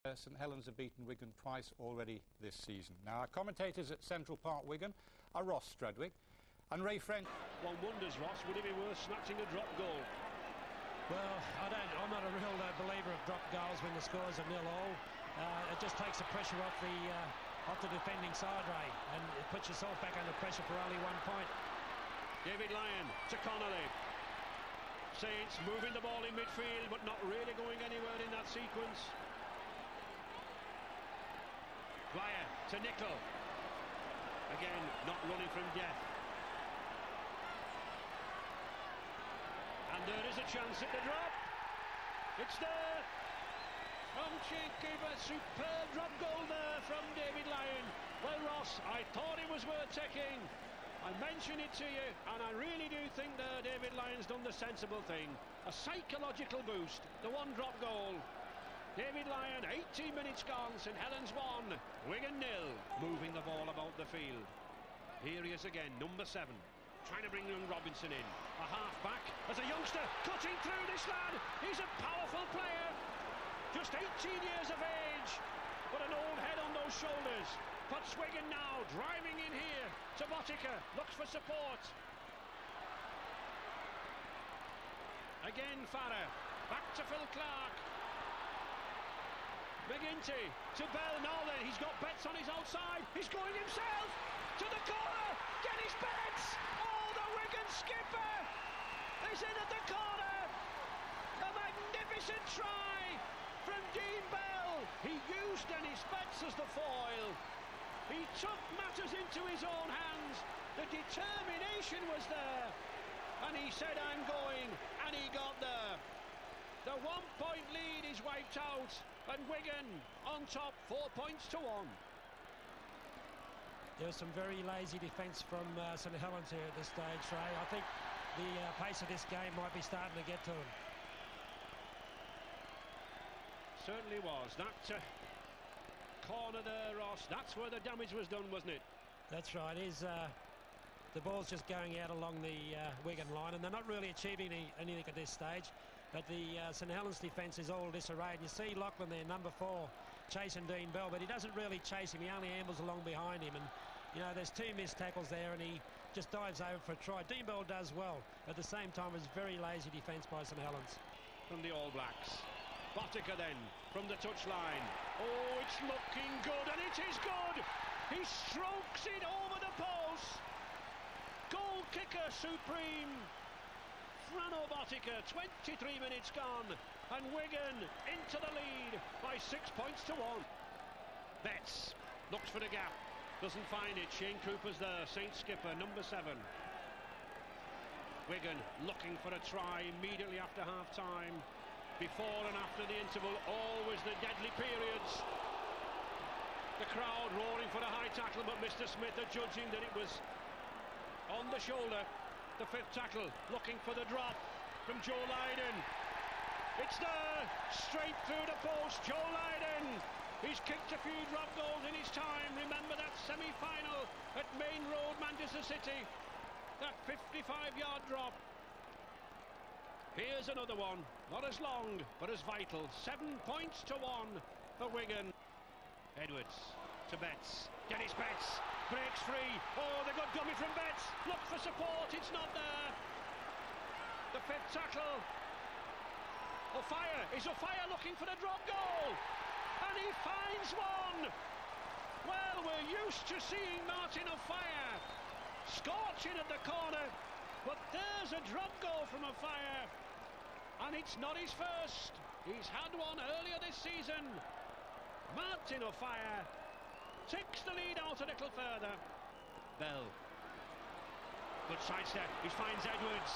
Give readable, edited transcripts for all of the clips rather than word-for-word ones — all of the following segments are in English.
St Helens have beaten Wigan twice already this season. Now, our commentators at Central Park, Wigan, are Ross Strudwick and Ray French. One wonders, Ross, would it be worth snatching a drop goal? Well, I'm not a real believer of drop goals when the scores are 0-0. It just takes the pressure off the defending side, Ray, and it puts yourself back under pressure for only 1 point. David Lyon to Connolly. Saints moving the ball in midfield, but not really going anywhere in that sequence. Dwyer to Nickel. Again, not running from death. And there is a chance at the drop. It's there. From Keeper, superb drop goal there from David Lyon. Well, Ross, I thought it was worth taking. I mentioned it to you, and I really do think that David Lyon's done the sensible thing. A psychological boost, the one drop goal. David Lyon, 18 minutes gone, St Helens 1, Wigan 0, moving the ball about the field. Here he is again, number 7, trying to bring young Robinson in. A half-back, as a youngster, cutting through this lad. He's a powerful player, just 18 years of age, but an old head on those shoulders. Puts Wigan now, driving in here to Botica, looks for support. Again Farah, back to Phil Clark. McGinty to Bell. Now then, he's got Betts on his outside. He's going himself to the corner. Dennis Betts. Oh, the Wigan skipper is in at the corner. A magnificent try from Dean Bell. He used Dennis Betts as the foil. He took matters into his own hands. The determination was there. And he said, I'm going. And he got there. The 1 point lead is wiped out, and Wigan on top, 4 points to 1. There's some very lazy defence from St Helens here at this stage, Ray. I think the pace of this game might be starting to get to them. Certainly was. That corner there, Ross, that's where the damage was done, wasn't it? That's right. The ball's just going out along the Wigan line, and they're not really achieving anything at this stage. But the St Helens defence is all disarray. And you see Lachlan there, number 4, chasing Dean Bell, but he doesn't really chase him. He only ambles along behind him. And, you know, there's 2 missed tackles there, and he just dives over for a try. Dean Bell does well. At the same time, it's very lazy defence by St Helens. From the All Blacks. Botica then, from the touchline. Oh, it's looking good, and it is good! He strokes it over the post. Goal kicker supreme. Frano Botica, 23 minutes gone, and Wigan into the lead by 6 points to 1. Betts looks for the gap, doesn't find it. Shane Cooper's there, Saint skipper, number 7. Wigan looking for a try immediately after half-time. Before and after the interval, always the deadly periods. The crowd roaring for a high tackle, but Mr. Smith adjudging that it was on the shoulder. The 5th tackle, looking for the drop from Joe Lydon. It's there, straight through the post. Joe Lydon, he's kicked a few drop goals in his time. Remember that semi-final at Main Road, Manchester City. That 55-yard drop. Here's another one, not as long, but as vital. 7 points to 1 for Wigan. Edwards to Betts. Dennis Betts breaks free. Oh, the good dummy from Betts. Look for support, it's not there. The 5th tackle. O'Fire. Is O'Fire looking for the drop goal? And he finds one. Well, we're used to seeing Martin O'Fire scorching at the corner, but there's a drop goal from O'Fire, and it's not his first. He's had one earlier this season. Martin O'Fire takes the lead out a little further. Bell. Good sidestep. He finds Edwards.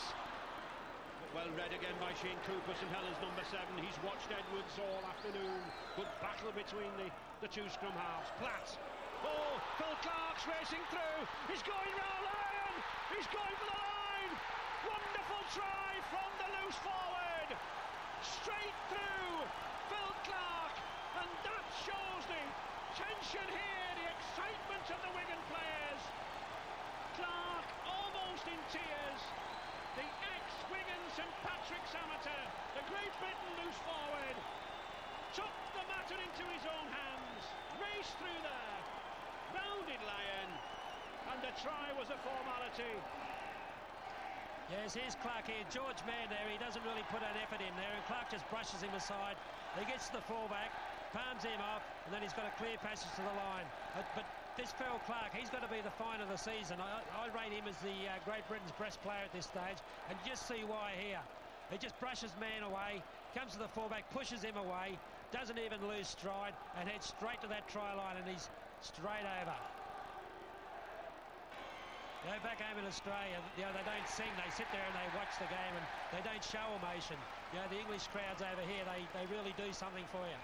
Well read again by Shane Cooper, St Helens number 7. He's watched Edwards all afternoon. Good battle between the 2 scrum halves. Platt. Oh, Phil Clark's racing through. He's going round Lyon. He's going for the line. Wonderful try from the loose forward. Straight through Phil Clark. And that shows the tension here, the excitement of the Wigan players. Clark almost in tears. The ex-Wigan St Patrick's amateur, the Great Britain loose forward, took the matter into his own hands, raced through there, rounded Lyon, and the try was a formality. Yes, here's Clark here. George Mann there, he doesn't really put an effort in there, and Clark just brushes him aside. He gets to the fullback, palms him off, and then he's got a clear passage to the line. But this Phil Clark, he's got to be the find of the season. I rate him as the Great Britain's best player at this stage, and just see why here. He just brushes Mann away, comes to the fullback, pushes him away, doesn't even lose stride, and heads straight to that try line, and he's straight over. You know, back home in Australia, you know, they don't sing, they sit there and they watch the game, and they don't show emotion. You know, the English crowds over here, they really do something for you.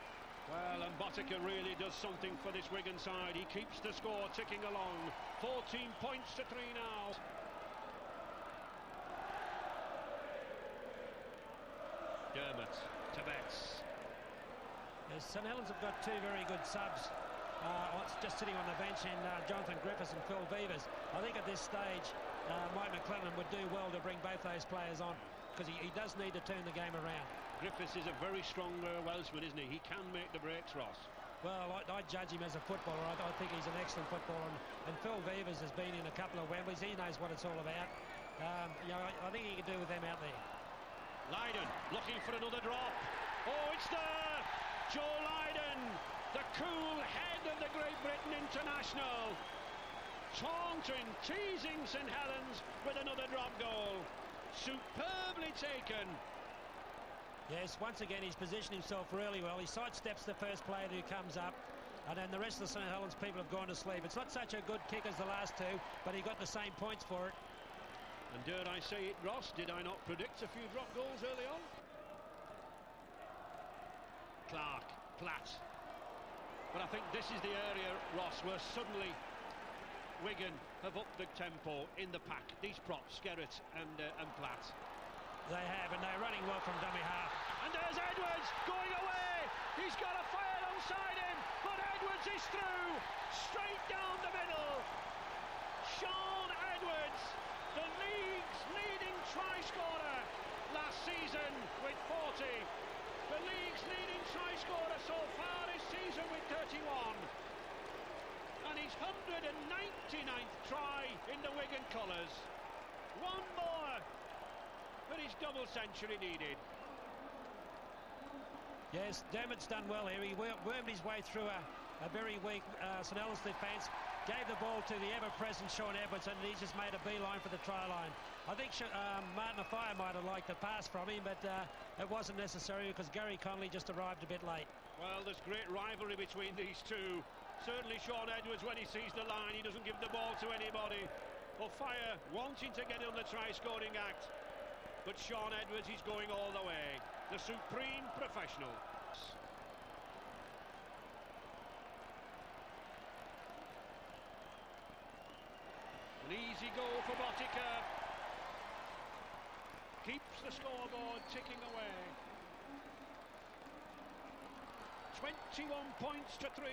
Well, and Botica really does something for this Wigan side. He keeps the score ticking along. 14 points to 3 now. Dermot to Betts. Yes, St Helens have got two very good subs. Just sitting on the bench in Jonathan Griffiths and Phil Beavers. I think at this stage, Mike McClellan would do well to bring both those players on, because he does need to turn the game around. Griffiths is a very strong Welshman, isn't he? He can make the breaks, Ross. Well, I judge him as a footballer. I think he's an excellent footballer. And Phil Beavers has been in a couple of Wembleys. He knows what it's all about. You know, I think he can do with them out there. Lydon looking for another drop. Oh, it's there! Joe Lydon, the cool head of the Great Britain international, taunting, teasing St Helens with another drop goal. Superbly taken. Yes, once again he's positioned himself really well. He sidesteps the first player who comes up, and then the rest of the St Helens people have gone to sleep. It's not such a good kick as the last two, but he got the same points for it. And dare I say it, Ross, did I not predict a few drop goals early on? Clark, Platt. But I think this is the area, Ross, where suddenly Wigan have upped the tempo in the pack. These props, Skerritt and Platt. They have, and they're running well from dummy half. And there's Edwards going away. He's got a fire alongside him, but Edwards is through, straight down the middle. Sean Edwards, the league's leading try scorer last season with 40. The league's leading try scorer so far this season with 31. And his 199th try in the Wigan colours. One more for his double century needed. Yes, Dermot's done well here. He wormed his way through a very weak St Helens defence, gave the ball to the ever-present Sean Edwards, and he just made a beeline for the try line. I think Martin Afire might have liked the pass from him, but it wasn't necessary because Gary Connolly just arrived a bit late. Well, there's great rivalry between these two. Certainly Sean Edwards, when he sees the line, he doesn't give the ball to anybody. Afire wanting to get on the try-scoring act. But Sean Edwards, he's going all the way. The supreme professional. An easy goal for Botica. Keeps the scoreboard ticking away. 21 points to 3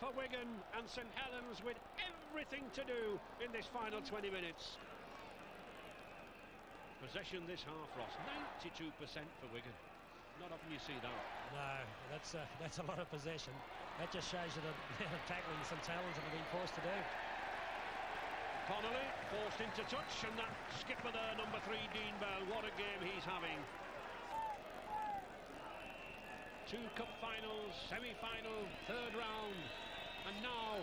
for Wigan, and St Helens with everything to do in this final 20 minutes. Possession this half, Ross, 92% for Wigan. Not often you see that. No, that's a lot of possession. That just shows you the tackling St Helens have been forced to do. Connolly forced into touch, and that skipper there, number 3, Dean Bell, what a game he's having. 2 cup finals, semi-final, 3rd round, and now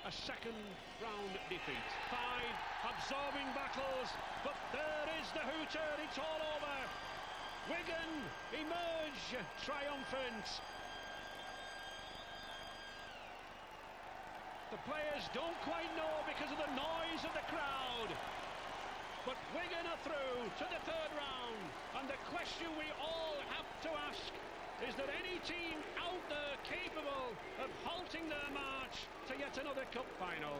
a 2nd round defeat. 5 absorbing battles, but there is the hooter, it's all over. Wigan emerge triumphant. The players don't quite know because of the noise of the crowd, but Wigan are through to the 3rd round, and the question we all have to ask, is there any team out there capable of halting their march to yet another cup final?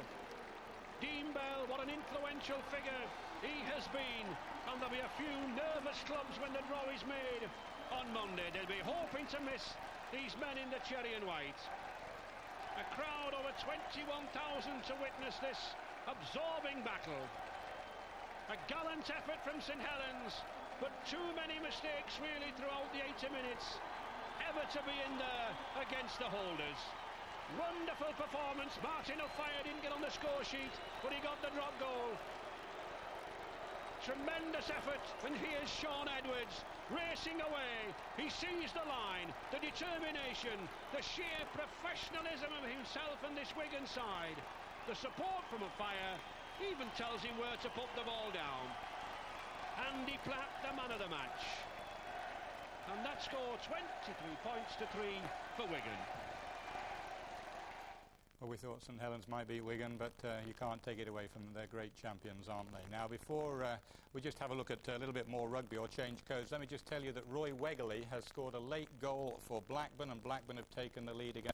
Dean Bell, what an influential figure he has been, and there'll be a few nervous clubs when the draw is made on Monday. They'll be hoping to miss these men in the cherry and white. A crowd over 21,000 to witness this absorbing battle. A gallant effort from St Helens, but too many mistakes really throughout the 80 minutes. ever to be in there against the holders. Wonderful performance. Martin O'Fire didn't get on the score sheet, but he got the drop goal. Tremendous effort, and here's Sean Edwards racing away. He sees the line, the determination, the sheer professionalism of himself and this Wigan side. The support from O'Fire even tells him where to put the ball down. Andy Platt, the man of the match. And that score 23 points to 3 for Wigan. Well, we thought St Helens might beat Wigan, but you can't take it away from them. They're great champions, aren't they? Now, before we just have a look at a little bit more rugby or change codes, let me just tell you that Roy Wegerle has scored a late goal for Blackburn, and Blackburn have taken the lead again.